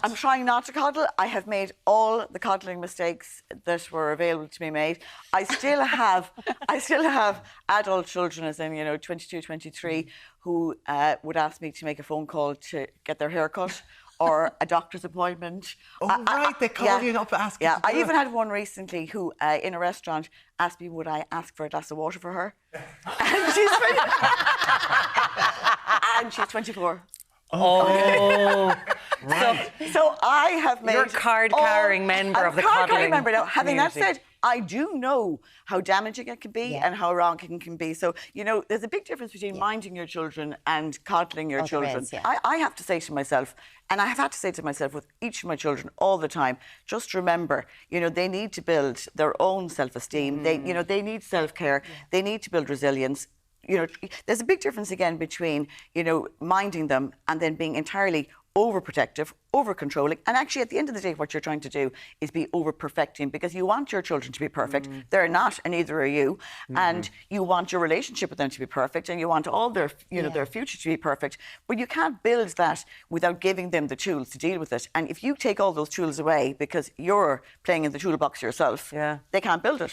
I'm trying not to coddle. I have made all the coddling mistakes that were available to be made. I still have adult children, as in, 22, 23, who would ask me to make a phone call to get their hair cut or a doctor's appointment. Right, they call you up asking. Yeah, I even had one recently who, in a restaurant, asked me would I ask for a glass of water for her. And she's 24. Oh, right. So I have made... You're a card-carrying member of the coddling member. Now, having that community. said, I do know how damaging it can be and how wrong it can be. So, there's a big difference between minding your children and coddling your children. I have to say to myself, and I have had to say to myself with each of my children all the time, just remember, they need to build their own self-esteem. They need self-care. They need to build resilience. There's a big difference again between, minding them and then being entirely overprotective, over-controlling. And actually, at the end of the day, what you're trying to do is be over-perfecting, because you want your children to be perfect. They're not, and neither are you. And you want your relationship with them to be perfect, and you want all their, their future to be perfect. But you can't build that without giving them the tools to deal with it. And if you take all those tools away because you're playing in the toolbox yourself, they can't build it.